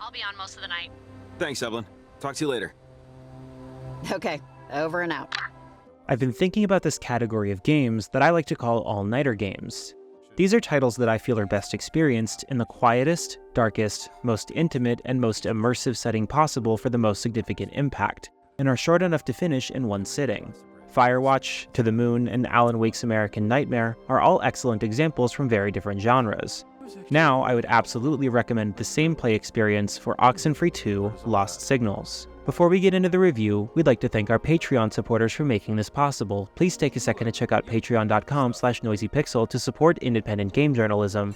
I'll be on most of the night. Thanks, Evelyn. Talk to you later. Okay, over and out. I've been thinking about this category of games that I like to call all-nighter games. These are titles that I feel are best experienced in the quietest, darkest, most intimate, and most immersive setting possible for the most significant impact, and are short enough to finish in one sitting. Firewatch, To the Moon, and Alan Wake's American Nightmare are all excellent examples from very different genres. Now, I would absolutely recommend the same play experience for Oxenfree 2: Lost Signals. Before we get into the review, we'd like to thank our Patreon supporters for making this possible. Please take a second to check out patreon.com/noisypixel to support independent game journalism.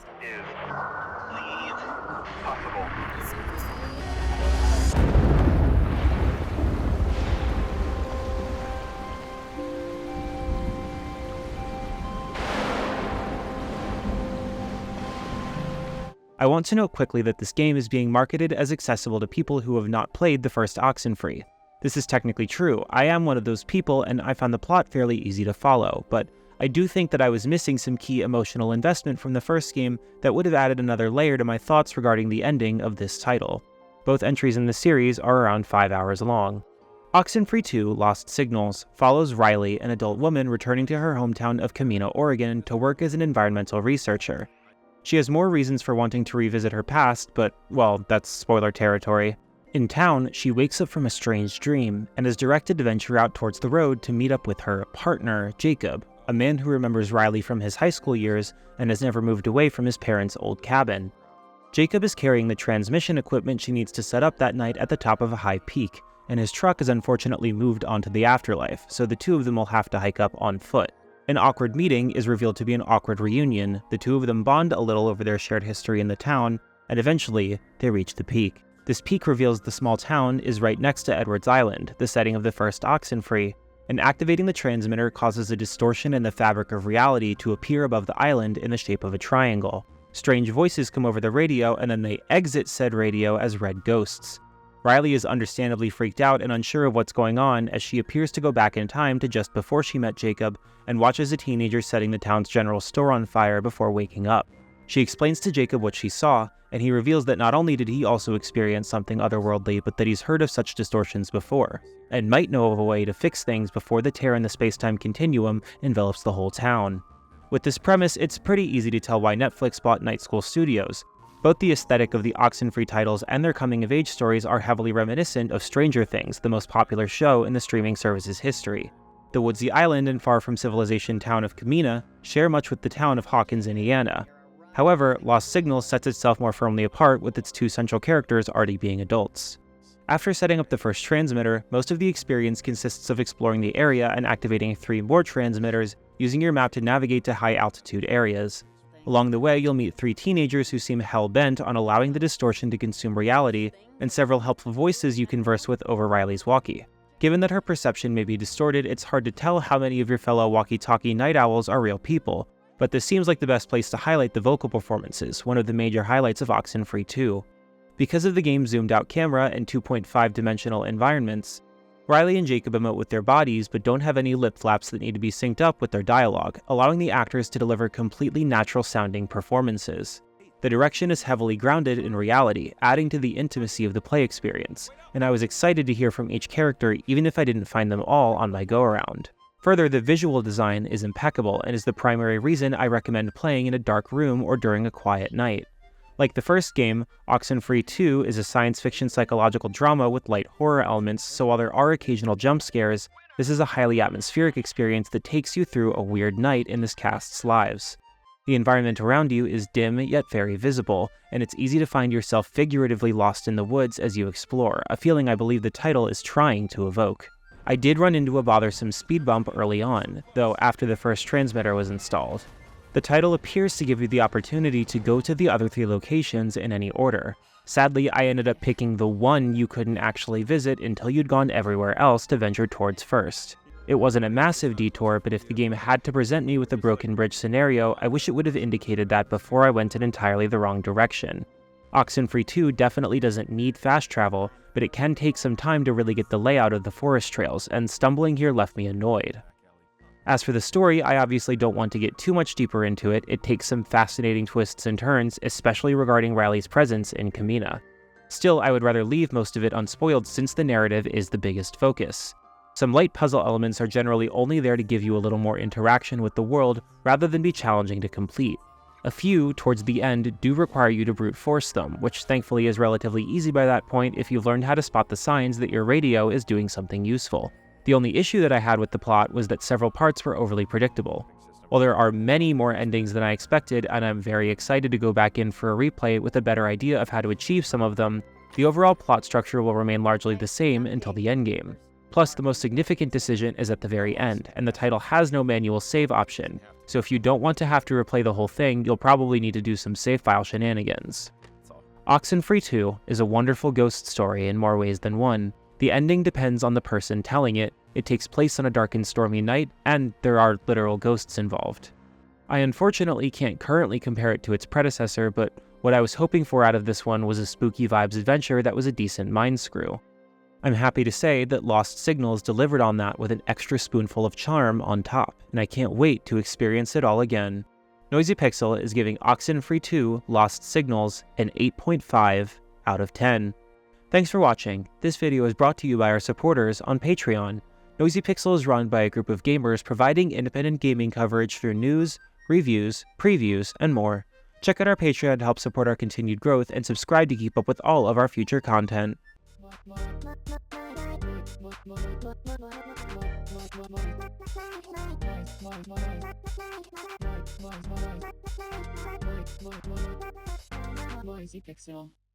I want to note quickly that this game is being marketed as accessible to people who have not played the first Oxenfree. This is technically true. I am one of those people, and I found the plot fairly easy to follow, but I do think that I was missing some key emotional investment from the first game that would have added another layer to my thoughts regarding the ending of this title. Both entries in the series are around 5 hours long. Oxenfree 2: Lost Signals follows Riley, an adult woman returning to her hometown of Camino, Oregon, to work as an environmental researcher. She has more reasons for wanting to revisit her past, but, well, that's spoiler territory. In town, she wakes up from a strange dream, and is directed to venture out towards the road to meet up with her partner, Jacob, a man who remembers Riley from his high school years and has never moved away from his parents' old cabin. Jacob is carrying the transmission equipment she needs to set up that night at the top of a high peak, and his truck is unfortunately moved onto the afterlife, so the two of them will have to hike up on foot. An awkward meeting is revealed to be an awkward reunion. The two of them bond a little over their shared history in the town, and eventually, they reach the peak. This peak reveals the small town is right next to Edwards Island, the setting of the first Oxenfree, and activating the transmitter causes a distortion in the fabric of reality to appear above the island in the shape of a triangle. Strange voices come over the radio, and then they exit said radio as red ghosts. Riley is understandably freaked out and unsure of what's going on as she appears to go back in time to just before she met Jacob and watches a teenager setting the town's general store on fire before waking up. She explains to Jacob what she saw, and he reveals that not only did he also experience something otherworldly, but that he's heard of such distortions before, and might know of a way to fix things before the tear in the space-time continuum envelops the whole town. With this premise, it's pretty easy to tell why Netflix bought Night School Studios. Both the aesthetic of the Oxenfree titles and their coming-of-age stories are heavily reminiscent of Stranger Things, the most popular show in the streaming service's history. The woodsy island and far-from-civilization town of Camino share much with the town of Hawkins, Indiana. However, Lost Signals sets itself more firmly apart with its two central characters already being adults. After setting up the first transmitter, most of the experience consists of exploring the area and activating 3 more transmitters, using your map to navigate to high-altitude areas. Along the way, you'll meet 3 teenagers who seem hell-bent on allowing the distortion to consume reality, and several helpful voices you converse with over Riley's walkie. Given that her perception may be distorted, it's hard to tell how many of your fellow walkie-talkie night owls are real people, but this seems like the best place to highlight the vocal performances, one of the major highlights of Oxenfree 2. Because of the game's zoomed-out camera and 2.5-dimensional environments, Riley and Jacob emote with their bodies but don't have any lip flaps that need to be synced up with their dialogue, allowing the actors to deliver completely natural-sounding performances. The direction is heavily grounded in reality, adding to the intimacy of the play experience, and I was excited to hear from each character even if I didn't find them all on my go-around. Further, the visual design is impeccable and is the primary reason I recommend playing in a dark room or during a quiet night. Like the first game, Oxenfree 2 is a science fiction psychological drama with light horror elements, so while there are occasional jump scares, this is a highly atmospheric experience that takes you through a weird night in this cast's lives. The environment around you is dim yet very visible, and it's easy to find yourself figuratively lost in the woods as you explore, a feeling I believe the title is trying to evoke. I did run into a bothersome speed bump early on, though after the first transmitter was installed. The title appears to give you the opportunity to go to the other 3 locations in any order. Sadly, I ended up picking the one you couldn't actually visit until you'd gone everywhere else to venture towards first. It wasn't a massive detour, but if the game had to present me with a broken bridge scenario, I wish it would have indicated that before I went in entirely the wrong direction. Oxenfree 2 definitely doesn't need fast travel, but it can take some time to really get the layout of the forest trails, and stumbling here left me annoyed. As for the story, I obviously don't want to get too much deeper into it. It takes some fascinating twists and turns, especially regarding Riley's presence in Camino. Still, I would rather leave most of it unspoiled since the narrative is the biggest focus. Some light puzzle elements are generally only there to give you a little more interaction with the world rather than be challenging to complete. A few, towards the end, do require you to brute force them, which thankfully is relatively easy by that point if you've learned how to spot the signs that your radio is doing something useful. The only issue that I had with the plot was that several parts were overly predictable. While there are many more endings than I expected, and I'm very excited to go back in for a replay with a better idea of how to achieve some of them, the overall plot structure will remain largely the same until the endgame. Plus, the most significant decision is at the very end, and the title has no manual save option, so if you don't want to have to replay the whole thing, you'll probably need to do some save file shenanigans. Oxenfree 2 is a wonderful ghost story in more ways than one. The ending depends on the person telling it, it takes place on a dark and stormy night, and there are literal ghosts involved. I unfortunately can't currently compare it to its predecessor, but what I was hoping for out of this one was a spooky vibes adventure that was a decent mind screw. I'm happy to say that Lost Signals delivered on that with an extra spoonful of charm on top, and I can't wait to experience it all again. Noisy Pixel is giving Oxenfree 2 Lost Signals an 8.5 out of 10. Thanks for watching. This video is brought to you by our supporters on Patreon. Noisy Pixel is run by a group of gamers providing independent gaming coverage through news, reviews, previews, and more. Check out our Patreon to help support our continued growth and subscribe to keep up with all of our future content. Noisy Pixel.